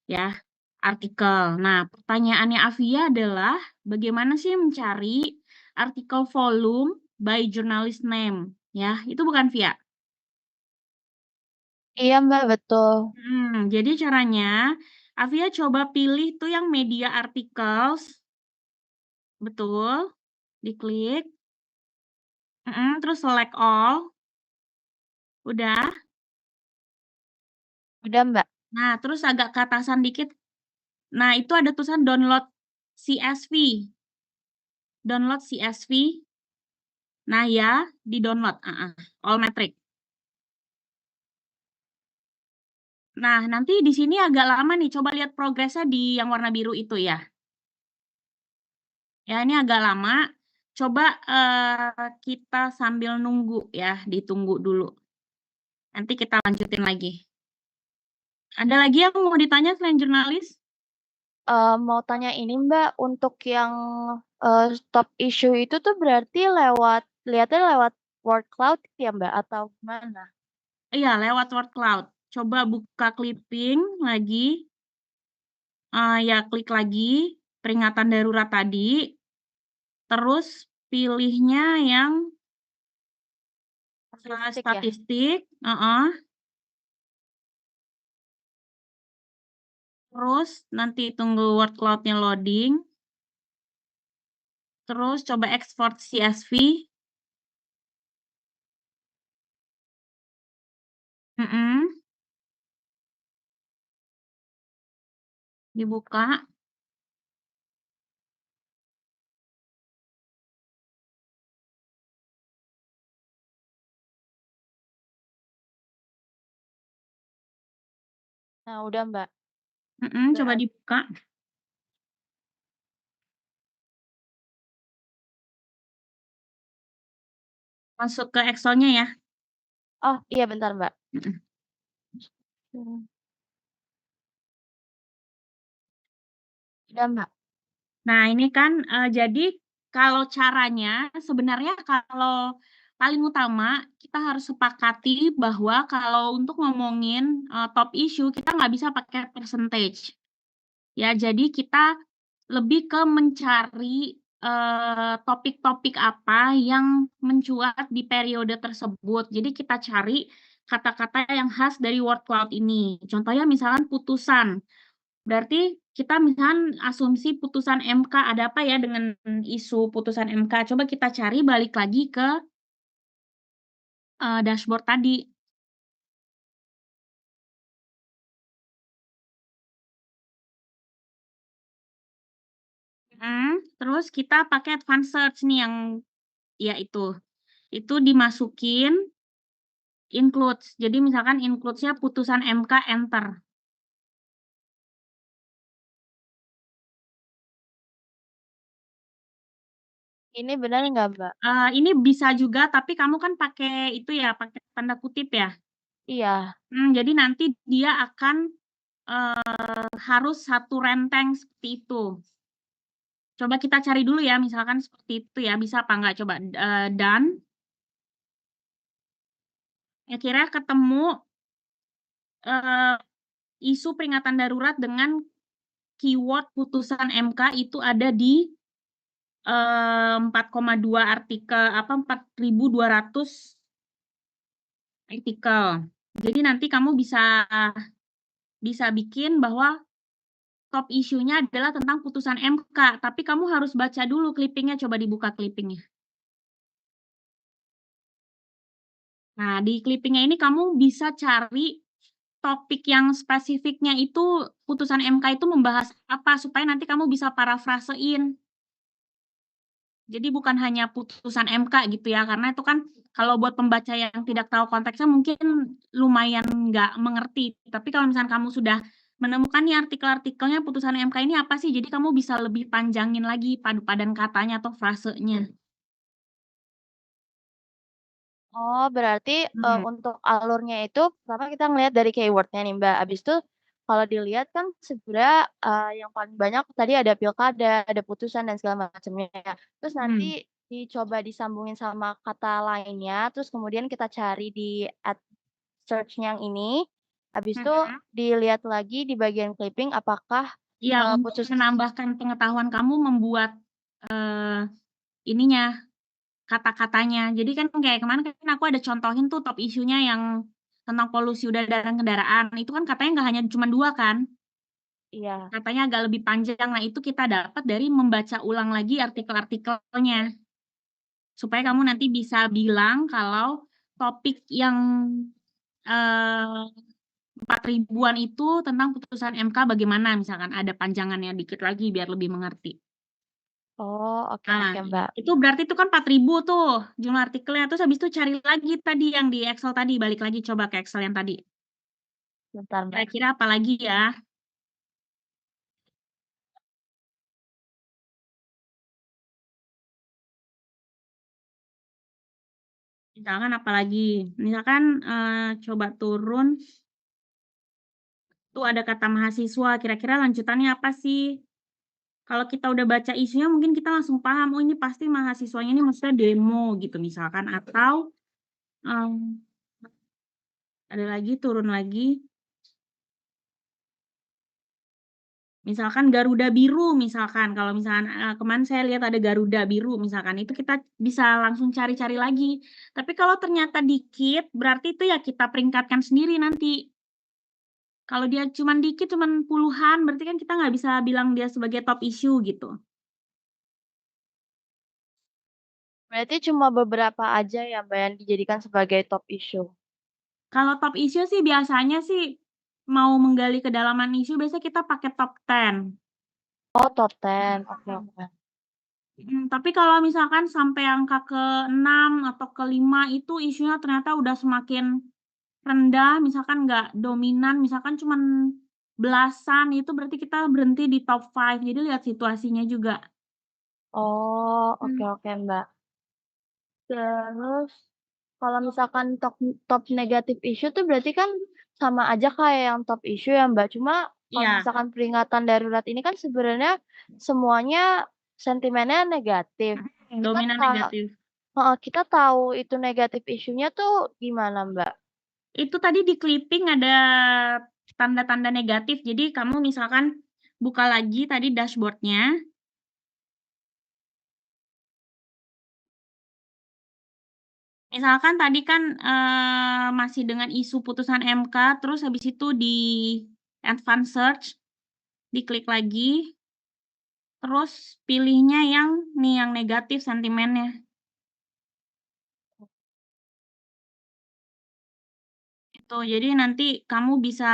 ya, artikel. Nah, pertanyaannya Avia adalah bagaimana sih mencari artikel volume by journalist name? Ya, itu bukan Via. Iya Mbak, betul. Jadi caranya Avia coba pilih tuh yang media articles, betul, diklik, terus select all, udah. Udah Mbak. Nah, terus agak ke atasan dikit. Nah, itu ada tulisan download CSV. Download CSV. Nah, ya, di-download. All metric. Nah, nanti di sini agak lama nih. Coba lihat progresnya di yang warna biru itu ya. Ya, ini agak lama. Coba kita sambil nunggu ya, ditunggu dulu. Nanti kita lanjutin lagi. Ada lagi yang mau ditanya selain jurnalis? Mau tanya ini Mbak, untuk yang top issue itu tuh berarti lihatnya lewat word cloud ya Mbak, atau gimana? Iya, lewat word cloud. Coba buka clipping lagi. Ya, klik lagi peringatan darurat tadi. Terus pilihnya yang Statistik ya? statistik. Terus nanti tunggu word cloud-nya loading. Terus coba export CSV. Dibuka. Nah, udah Mbak. Coba Berarti, dibuka. Masuk ke Excel-nya ya. oh iya bentar Mbak. Mm-mm. Hmm, Udah Mbak. Nah, ini kan jadi kalau caranya sebenarnya kalau paling utama kita harus sepakati bahwa kalau untuk ngomongin top issue kita nggak bisa pakai percentage. Ya, jadi kita lebih ke mencari topik-topik apa yang mencuat di periode tersebut. Jadi kita cari kata-kata yang khas dari word cloud ini. Contohnya misalkan putusan. Berarti kita misalkan asumsi putusan MK ada apa ya dengan isu putusan MK. Coba kita cari balik lagi ke dashboard tadi. Terus kita pakai advanced search nih yang ya itu dimasukin includes. Jadi misalkan includes-nya putusan MK enter. Ini benar nggak Mbak? Ini bisa juga, tapi kamu kan pakai itu ya, pakai tanda kutip ya. Iya. Jadi nanti dia akan harus satu renteng seperti itu. Coba kita cari dulu ya, misalkan seperti itu ya, bisa apa enggak? Coba done. Akhirnya ketemu isu peringatan darurat dengan keyword putusan MK itu ada di 4,2 artikel, 4.200 artikel. Jadi nanti kamu bisa bikin bahwa top isunya adalah tentang putusan MK, tapi kamu harus baca dulu clippingnya, coba dibuka clippingnya. Nah, di clippingnya ini kamu bisa cari topik yang spesifiknya itu putusan MK itu membahas apa, supaya nanti kamu bisa parafrasein. Jadi bukan hanya putusan MK gitu ya, karena itu kan kalau buat pembaca yang tidak tahu konteksnya mungkin lumayan nggak mengerti. Tapi kalau misalnya kamu sudah menemukan nih artikel-artikelnya putusan MK ini apa sih, jadi kamu bisa lebih panjangin lagi padan katanya atau frasenya. Oh, berarti Hmm. untuk alurnya itu pertama kita ngelihat dari keywordnya nih Mbak. Habis itu kalau dilihat kan sebenarnya yang paling banyak tadi ada pilkada, ada putusan dan segala macamnya. Terus nanti Hmm. dicoba disambungin sama kata lainnya, terus kemudian kita cari di ad search yang ini. Habis itu Mhm. dilihat lagi di bagian clipping apakah, Iya, untuk putus menambahkan pengetahuan kamu membuat, ininya, kata-katanya. Jadi kan kayak kemarin kan aku ada contohin tuh top isunya yang tentang polusi udara dan kendaraan, itu kan katanya nggak hanya cuma 2 kan, iya. katanya agak lebih panjang. Nah, itu kita dapat dari membaca ulang lagi artikel-artikelnya, supaya kamu nanti bisa bilang kalau topik yang, eee 4 ribuan itu tentang putusan MK bagaimana, misalkan ada panjangannya dikit lagi biar lebih mengerti. Oh, oke Nah, oke, Mbak. itu berarti itu kan 4 ribu tuh jumlah artikelnya, terus habis itu cari lagi tadi yang di Excel tadi, balik lagi coba ke Excel yang tadi. Bentar, Mbak. Kira-kira apa lagi ya? Misalkan apa lagi? Misalkan, coba turun, tuh ada kata mahasiswa, kira-kira lanjutannya apa sih? Kalau kita udah baca isunya mungkin kita langsung paham, oh ini pasti mahasiswanya ini maksudnya demo gitu misalkan, atau, mmm ada lagi, turun lagi, misalkan Garuda Biru misalkan, kalau misalkan, kemarin saya lihat ada Garuda Biru misalkan, itu kita bisa langsung cari-cari lagi. Tapi kalau ternyata dikit, berarti itu ya kita peringkatkan sendiri nanti. Kalau dia cuman dikit, cuman puluhan, berarti kan kita nggak bisa bilang dia sebagai top issue gitu. Berarti cuma beberapa aja ya, Mbak, yang dijadikan sebagai top issue? Kalau top issue sih biasanya sih, mau menggali kedalaman isu biasanya kita pakai top 10. Oh, top 10, oke oke. Tapi kalau misalkan sampai angka ke-6 atau ke-5 itu isunya ternyata udah semakin rendah, misalkan nggak dominan, misalkan cuman belasan, itu berarti kita berhenti di top 5, jadi lihat situasinya juga. Oh, oke Mmm. oke, Mbak. Terus kalau misalkan top top negatif issue tuh berarti kan sama aja kayak yang top issue ya, Mbak. Cuma kalau Iya, misalkan peringatan darurat ini kan sebenarnya semuanya sentimennya negatif. Kita dominan ta negatif. heeh, kita tahu itu negatif isunya tuh gimana, Mbak? Itu tadi di clipping ada tanda-tanda negatif, jadi kamu misalkan buka lagi tadi dashboard-nya, misalkan tadi kan, masih dengan isu putusan MK, terus habis itu di advance search, diklik lagi, terus pilihnya yang nih, yang negatif sentimennya. Gitu, jadi nanti kamu bisa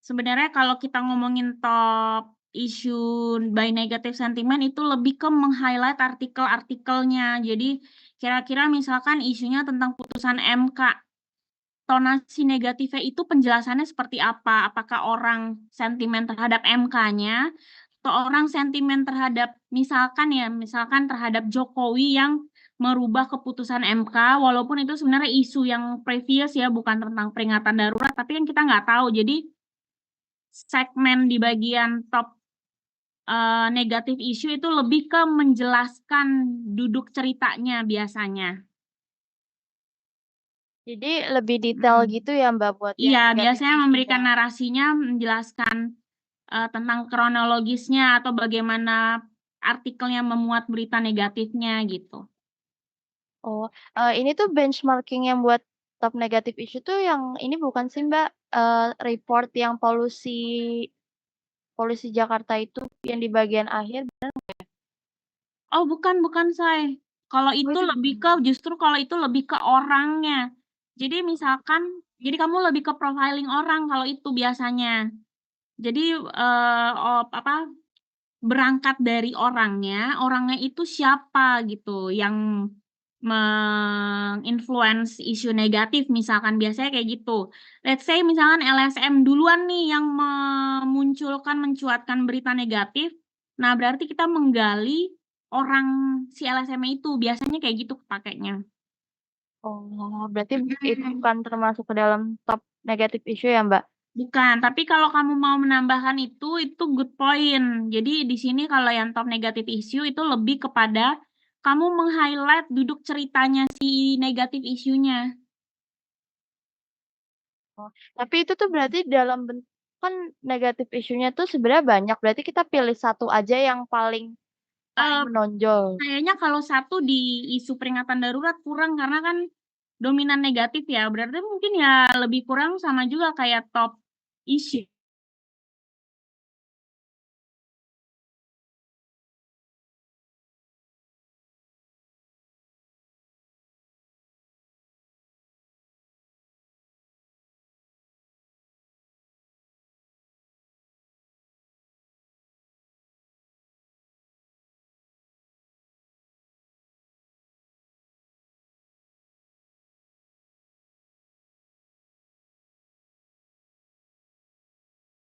sebenarnya kalau kita ngomongin top issue by negative sentiment itu lebih ke meng-highlight artikel-artikelnya. Jadi kira-kira misalkan isunya tentang putusan MK, tonasi negatifnya itu penjelasannya seperti apa? Apakah orang sentimen terhadap MK-nya atau orang sentimen terhadap misalkan terhadap Jokowi yang merubah keputusan MK, walaupun itu sebenarnya isu yang previous ya, bukan tentang peringatan darurat, tapi kan kita nggak tahu. Jadi segmen di bagian top, negatif issue itu lebih ke menjelaskan duduk ceritanya biasanya. Jadi lebih detail Mhm. gitu ya, Mbak, buat yang Iya, negatif biasanya memberikan issue-nya? narasinya, menjelaskan, tentang kronologisnya atau bagaimana artikelnya memuat berita negatifnya gitu. Oh, ini tuh benchmarking yang buat top negatif issue tuh yang ini bukan sih, Mbak, report yang polusi polusi Jakarta itu yang di bagian akhir? Oh bukan Say, kalau Oh, itu itu lebih ke bukan? justru kalau itu lebih ke orangnya. Jadi misalkan jadi kamu lebih ke profiling orang kalau itu biasanya. Jadi, berangkat dari orangnya, orangnya itu siapa gitu yang meng-influence isu negatif misalkan, biasanya kayak gitu. Let's say misalkan LSM duluan nih yang mencuatkan berita negatif, nah berarti kita menggali orang si LSM-nya itu, biasanya kayak gitu pakainya. Oh, berarti itu Mhm. bukan termasuk ke dalam top negatif issue ya, Mbak? Bukan, tapi kalau kamu mau menambahkan itu good point. Jadi di sini kalau yang top negative issue itu lebih kepada kamu meng-highlight duduk ceritanya si negative issue-nya. Oh, tapi itu tuh berarti dalam kan negatif isunya tuh sebenarnya banyak, berarti kita pilih satu aja yang paling paling Eh, menonjol. Kayaknya kalau satu di isu peringatan darurat kurang karena kan dominan negatif ya. Berarti mungkin ya lebih kurang sama juga kayak top issue